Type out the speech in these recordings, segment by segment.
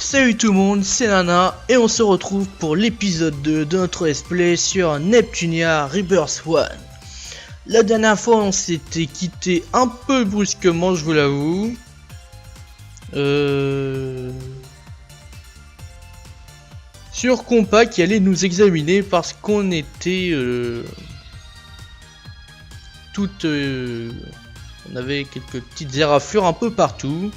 Salut tout le monde, c'est Nana et on se retrouve pour l'épisode 2 de notre let's play sur Neptunia Rebirth 1. La dernière fois on s'était quitté un peu brusquement, je vous l'avoue. Sur Compa qui allait nous examiner parce qu'on était on avait quelques petites éraflures un peu partout.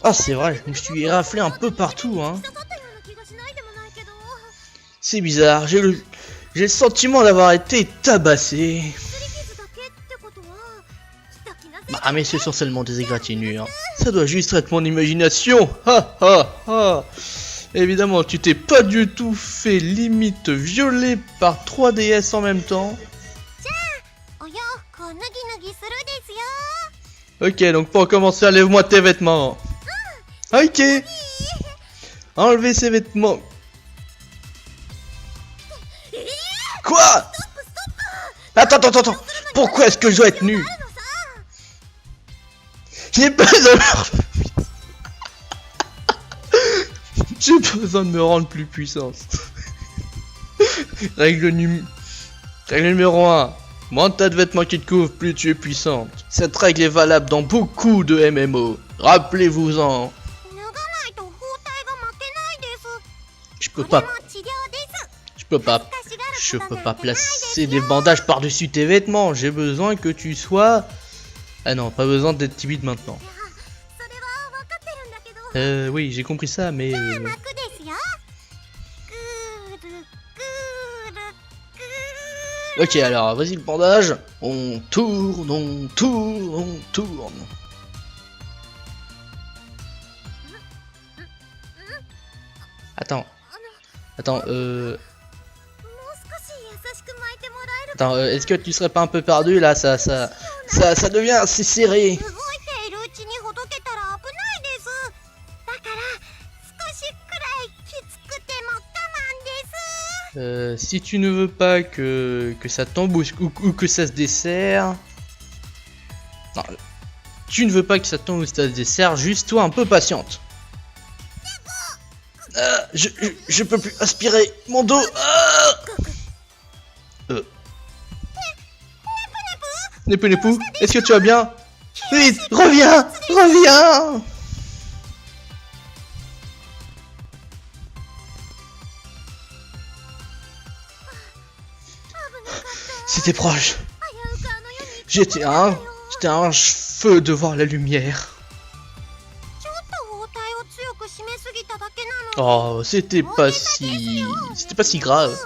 Ah c'est vrai, je me suis éraflé un peu partout hein. C'est bizarre, j'ai le sentiment d'avoir été tabassé. Bah mais ce sont seulement des égratignures. Ça doit juste être mon imagination. Ha ha ha. Évidemment tu t'es pas du tout fait limite violer par 3 DS en même temps. Ok, donc pour commencer, enlève-moi tes vêtements. Ok. Enlevez ses vêtements. Quoi? Attends. Pourquoi est-ce que je dois être nu? J'ai besoin de me rendre plus puissante. Règle numéro 1. Moins t'as de vêtements qui te couvrent, plus tu es puissante. Cette règle est valable dans beaucoup de MMO. Rappelez-vous-en. Je peux pas placer des bandages par-dessus tes vêtements. J'ai besoin que tu sois... Ah non, pas besoin d'être timide maintenant. Oui, j'ai compris ça, mais... Ok, alors, vas-y le bandage. On tourne. Attends, est-ce que tu serais pas un peu perdu là? Ça devient assez serré. Si tu ne veux pas que ça tombe ou que ça se desserre... Non, tu ne veux pas que ça tombe ou que ça se desserre, juste toi un peu patiente. Je peux plus aspirer mon dos. Nepou, est-ce que tu vas bien? Vite, reviens. C'était proche. J'étais à un cheveu de voir la lumière. Oh, c'était pas si grave.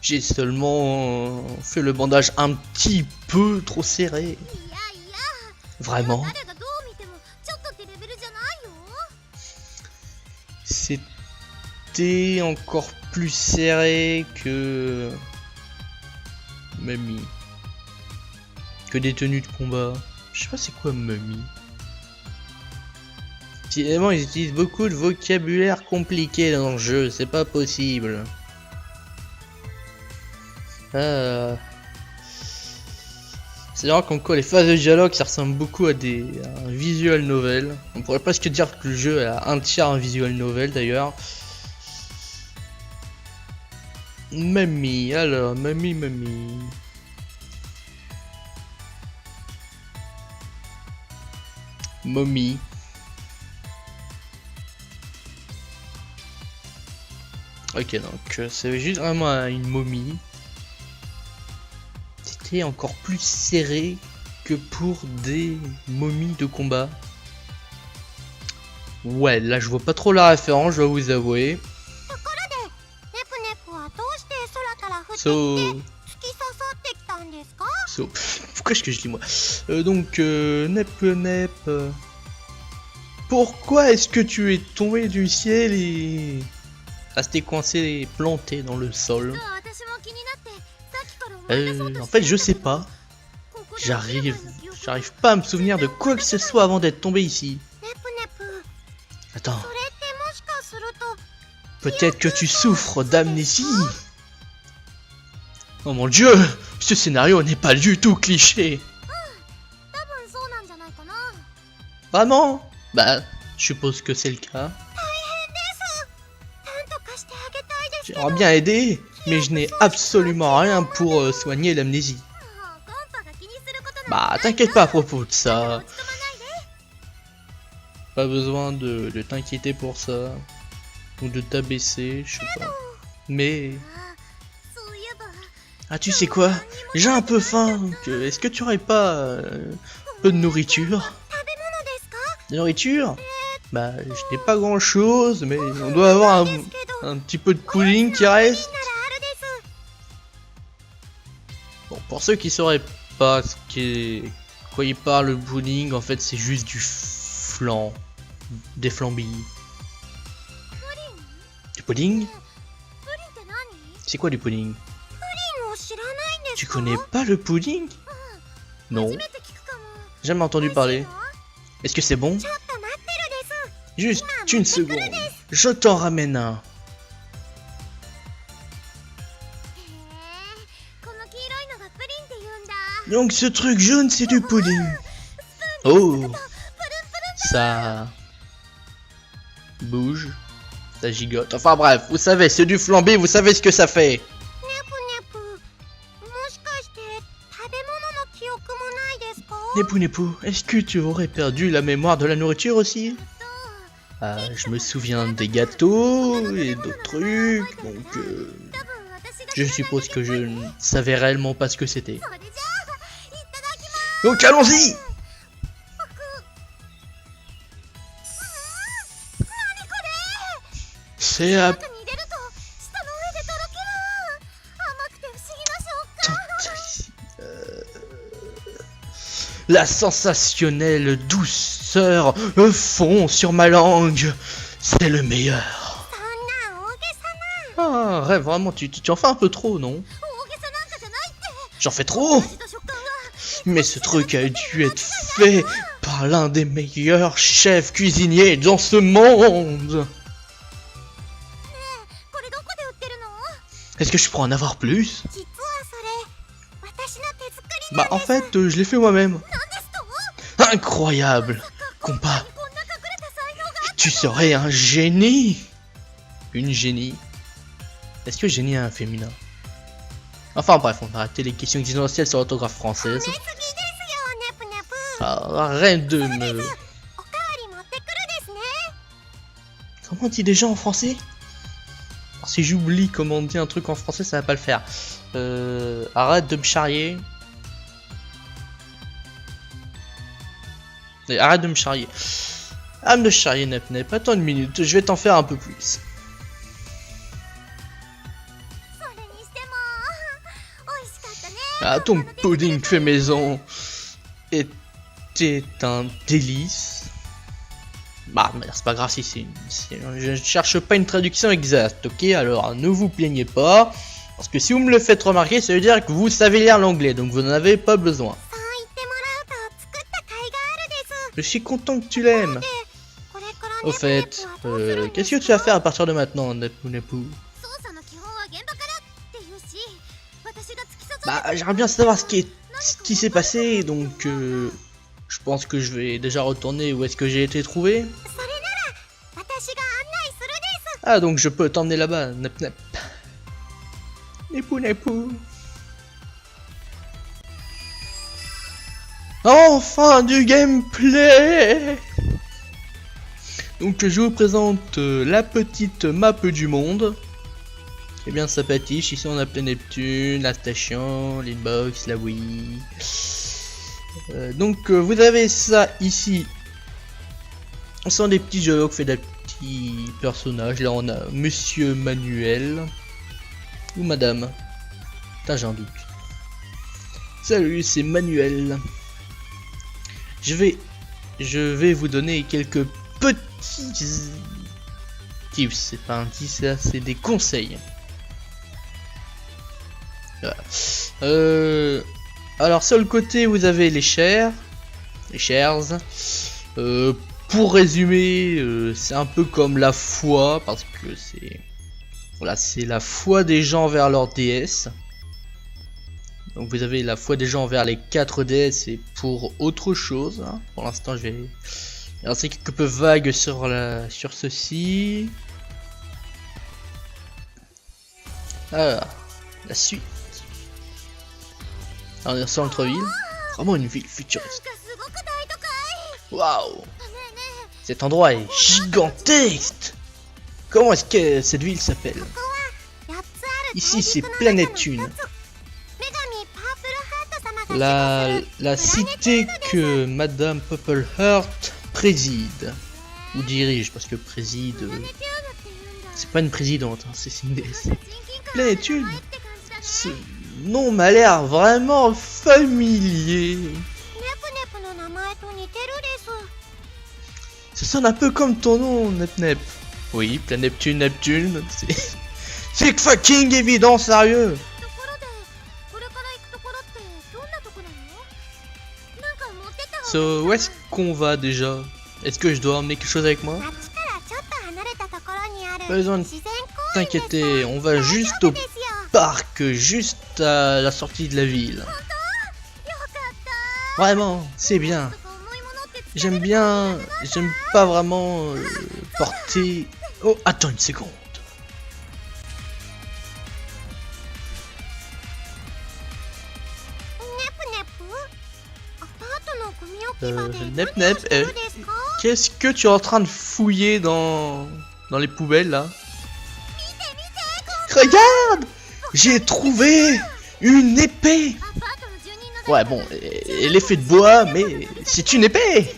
J'ai seulement fait le bandage un petit peu trop serré. Vraiment. C'était encore plus serré que... Mummy. Que des tenues de combat. Je sais pas c'est quoi Mummy. Finalement ils utilisent beaucoup de vocabulaire compliqué dans le jeu, c'est pas possible. C'est vrai qu'en quoi les phases de dialogue ça ressemble beaucoup à un visual novel. On pourrait presque dire que le jeu a un tiers un visual novel d'ailleurs. Mamie, alors, mamie. Mommy. Ok, donc c'est juste vraiment une momie. C'était encore plus serré que pour des momies de combat. Ouais, là je vois pas trop la référence, je dois vous avouer. Pourquoi est-ce que je dis moi? Donc, Nep. Pourquoi est-ce que tu es tombé du ciel et resté coincé et planté dans le sol? En fait, je sais pas. J'arrive pas à me souvenir de quoi que ce soit avant d'être tombé ici. Attends. Peut-être que tu souffres d'amnésie. Oh mon dieu, ce scénario n'est pas du tout cliché. Vraiment? Bah, je suppose que c'est le cas. J'aimerais bien aider, mais je n'ai absolument rien pour soigner l'amnésie. Bah, t'inquiète pas à propos de ça. Pas besoin de t'inquiéter pour ça. Ou de t'abaisser, je sais pas. Mais... Ah, tu sais quoi? J'ai un peu faim, donc est-ce que tu aurais pas un peu de nourriture? De nourriture? Bah, je n'ai pas grand chose, mais on doit avoir un petit peu de pudding qui reste. Bon, pour ceux qui sauraient pas quoi il parle le pudding, en fait c'est juste du flan, des flambilles. Du pudding? C'est quoi du pudding? Tu connais pas le pudding? Non. Jamais entendu parler. Est-ce que c'est bon? Juste une seconde. Je t'en ramène un. Donc ce truc jaune c'est du pudding. Oh. Ça bouge. Ça gigote. Enfin bref, vous savez, c'est du flambé, vous savez ce que ça fait. Nepou Nepou, est-ce que tu aurais perdu la mémoire de la nourriture aussi? Ah, je me souviens des gâteaux et d'autres trucs, donc je suppose que je ne savais réellement pas ce que c'était. Donc allons-y! C'est à... La sensationnelle douceur fond sur ma langue. C'est le meilleur. Ah, rêve, vraiment, tu en fais un peu trop, non? J'en fais trop? Mais ce truc a dû être fait par l'un des meilleurs chefs cuisiniers dans ce monde. Est-ce que je pourrais en avoir plus? Bah en fait, je l'ai fait moi-même. Incroyable, compas. Tu serais un génie. Une génie. Est-ce que génie a un féminin? Enfin bref, on va arrêter les questions existentielles sur l'orthographe française. Arrête de me... Comment on dit déjà en français? Alors, si j'oublie comment on dit un truc en français, ça va pas le faire. Arrête de me charrier. Arrête de me charrier. Arrête de me charrier, Nep Nep. Attends une minute, je vais t'en faire un peu plus. Ah, ton pudding fait maison était un délice. Bah, c'est pas grave si je cherche pas une traduction exacte, ok? Alors, ne vous plaignez pas. Parce que si vous me le faites remarquer, ça veut dire que vous savez lire l'anglais, donc vous n'en avez pas besoin. Je suis content que tu l'aimes. Au fait, qu'est-ce que tu vas faire à partir de maintenant, Nepou Nepou? Bah, j'aimerais bien savoir ce qui s'est passé, donc je pense que je vais déjà retourner où est-ce que j'ai été trouvé. Ah, donc je peux t'emmener là-bas, Nep Nep. Nepou Nepou. Enfin du gameplay. Donc je vous présente la petite map du monde. C'est bien sympathique, ici on a plein Neptune, la station, l'inbox, la Wii. Donc vous avez ça ici. Ce sont des petits dialogues faits des petits personnages. Là on a Monsieur Manuel. Ou Madame. Putain j'ai un doute. Salut, c'est Manuel. Je vais vous donner quelques petits tips. C'est pas un tip, c'est des conseils. Voilà. Alors sur le côté vous avez les shares. Pour résumer, c'est un peu comme la foi, parce que c'est la foi des gens vers leur déesse. Donc vous avez la foi des gens vers les 4 déesses et pour autre chose. Hein. Pour l'instant je vais Alors c'est quelque peu vague sur ceci. Ah, la suite. Alors, on est sur centre-ville. Vraiment une ville futuriste. Waouh! Cet endroit est gigantesque! Comment est-ce que cette ville s'appelle? Ici c'est Planète Thune. La cité que Madame Purple Heart préside. Ou dirige, parce que préside... c'est pas une présidente, hein, c'est une déesse. Planète Thune. Ce nom m'a l'air vraiment familier. Ça sonne un peu comme ton nom, Nep Nep. Oui, Planète Thune, Neptune. C'est fucking évident, sérieux. So, où est-ce qu'on va déjà? Est-ce que je dois emmener quelque chose avec moi? Pas besoin de t'inquiéter, on va juste au parc, juste à la sortie de la ville. Vraiment, c'est bien. J'aime pas vraiment porter... Oh, attends une seconde. Nep Nep, qu'est-ce que tu es en train de fouiller dans les poubelles là? Regarde! J'ai trouvé une épée! Ouais bon, elle est faite de bois, mais c'est une épée!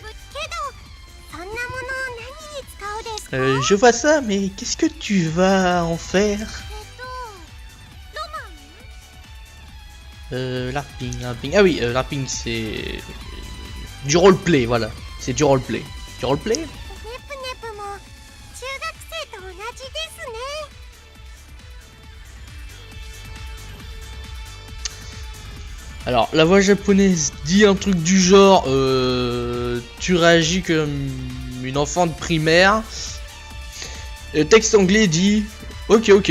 Je vois ça, mais qu'est-ce que tu vas en faire? LARPing. Ah oui, LARPing c'est... du roleplay, voilà. C'est du roleplay. Du roleplay? Alors, la voix japonaise dit un truc du genre tu réagis comme une enfant de primaire. Le texte anglais dit ok.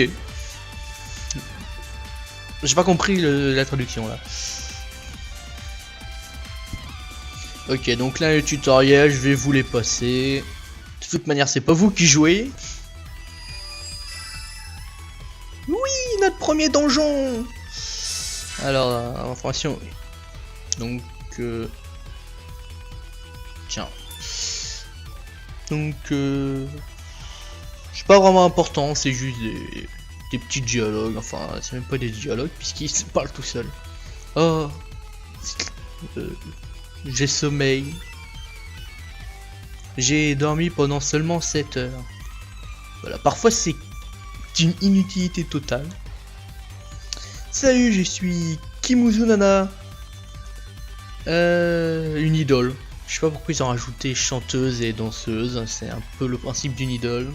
J'ai pas compris la traduction là. Ok, donc là le tutoriel, je vais vous les passer. De toute manière, c'est pas vous qui jouez. Oui, notre premier donjon. Alors, information. Donc, tiens. Donc, c'est pas vraiment important, c'est juste des petits dialogues. Enfin, c'est même pas des dialogues puisqu'ils se parlent tout seuls. Oh, j'ai sommeil. J'ai dormi pendant seulement 7 heures. Voilà, parfois c'est une inutilité totale. Salut, je suis Kimuzu Nana. Une idole. Je sais pas pourquoi ils ont rajouté chanteuse et danseuse. C'est un peu le principe d'une idole.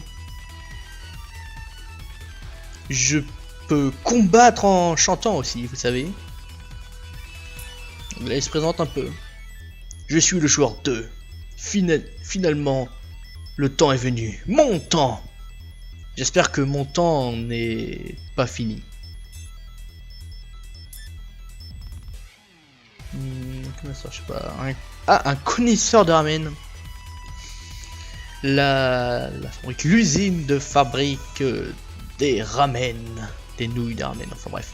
Je peux combattre en chantant aussi, vous savez. Là, il se présente un peu. Je suis le joueur 2. Finalement, le temps est venu. Mon temps! J'espère que mon temps n'est pas fini. Comment ça, je sais pas. Un connaisseur de ramen. L'usine de fabrique des ramen. Des nouilles de ramen, enfin bref.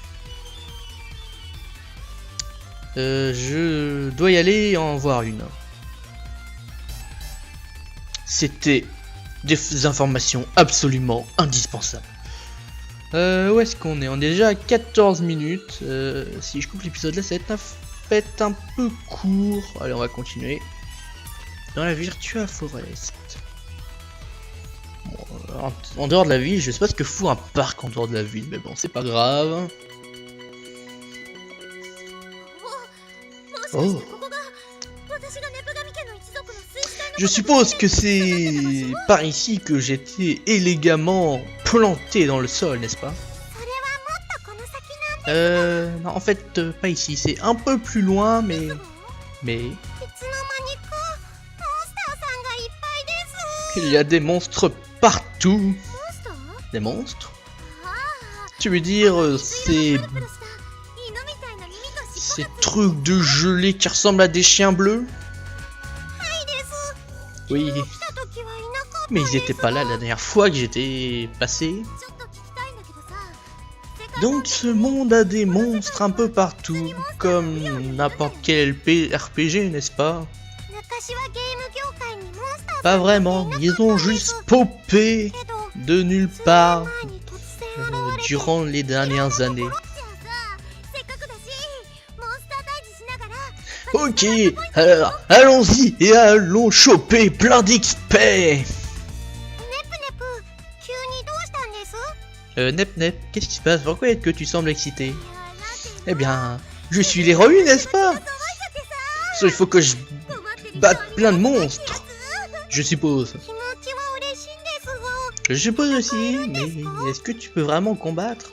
Je dois y aller en voir une. C'était des informations absolument indispensables. Où est-ce qu'on est? On est déjà à 14 minutes. Si je coupe l'épisode là, ça va être un peu court. Allez, on va continuer. Dans la Virtua Forest. Bon, en dehors de la ville, je sais pas ce que fout un parc en dehors de la ville, mais bon, c'est pas grave. Oh. Je suppose que c'est par ici que j'étais élégamment planté dans le sol, n'est-ce pas? Non, en fait, pas ici, c'est un peu plus loin, mais... Il y a des monstres partout. Des monstres? Tu veux dire, ces trucs de gelée qui ressemblent à des chiens bleus? Oui, mais ils étaient pas là la dernière fois que j'étais passé. Donc ce monde a des monstres un peu partout, comme n'importe quel RPG, n'est-ce pas? Pas vraiment, ils ont juste popé de nulle part durant les dernières années. Ok, alors allons-y et allons choper plein d'XP. Nep Nep, qu'est-ce qui se passe? Pourquoi est-ce que tu sembles excité? Eh bien, je suis l'héroïne, n'est-ce pas? Il faut que je batte plein de monstres, je suppose. Je suppose aussi, mais est-ce que tu peux vraiment combattre?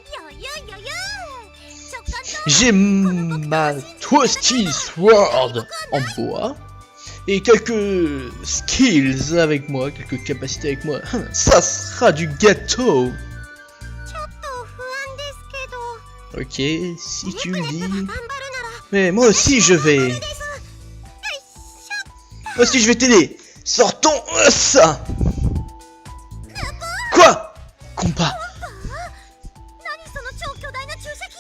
J'ai ma Twisty Sword en bois et quelques skills avec moi, quelques capacités avec moi. Ça sera du gâteau. Ok, si tu le dis. Mais moi aussi je vais. Moi aussi je vais t'aider. Sortons ça. Quoi? Combat.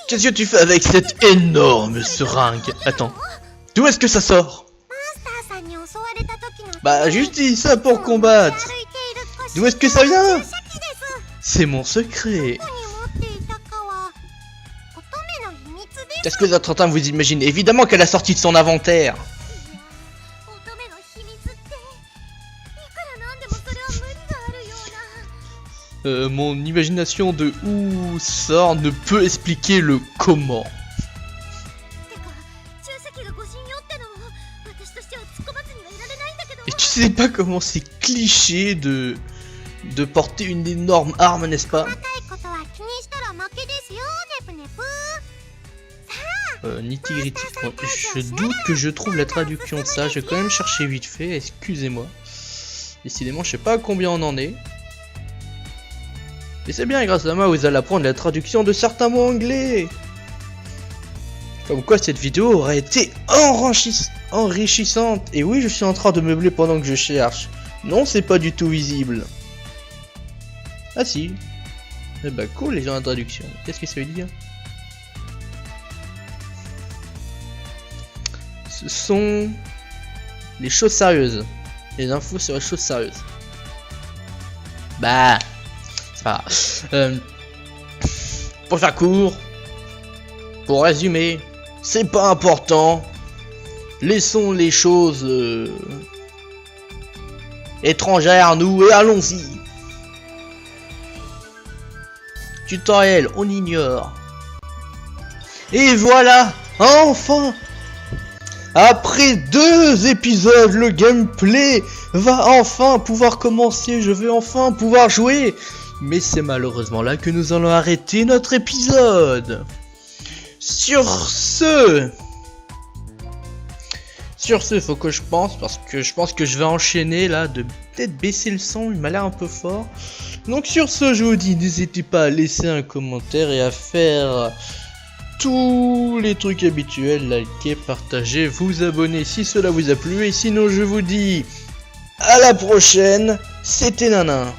Qu'est-ce que tu fais avec cette énorme seringue? Attends, d'où est-ce que ça sort? Bah juste dis ça pour combattre. D'où est-ce que ça vient? C'est mon secret. Qu'est-ce que vous êtes en train de vous imaginer? Évidemment qu'elle a sorti de son inventaire. Mon imagination de où sort ne peut expliquer le comment. Et tu sais pas comment c'est cliché de porter une énorme arme, n'est-ce pas? Nitty-gritty. Je doute que je trouve la traduction de ça. Je vais quand même chercher vite fait. Excusez-moi. Décidément, je sais pas à combien on en est. Et c'est bien, grâce à moi, vous allez apprendre la traduction de certains mots anglais. Comme quoi, cette vidéo aurait été enrichissante. Et oui, je suis en train de meubler pendant que je cherche. Non, c'est pas du tout visible. Ah si. Eh bah cool, les gens en traduction. Qu'est-ce que ça veut dire? Ce sont les choses sérieuses. Les infos sur les choses sérieuses. Bah... pour faire court, pour résumer, c'est pas important. Laissons les choses étrangères à nous et allons-y. Tutoriel, on ignore. Et voilà, enfin, après 2 épisodes, le gameplay va enfin pouvoir commencer. Je vais enfin pouvoir jouer. Mais c'est malheureusement là que nous allons arrêter notre épisode. Sur ce, faut que je pense, parce que je pense que je vais enchaîner là, de peut-être baisser le son, il m'a l'air un peu fort. Donc sur ce, je vous dis, n'hésitez pas à laisser un commentaire et à faire tous les trucs habituels, liker, partager, vous abonner si cela vous a plu. Et sinon, je vous dis à la prochaine, c'était Nana.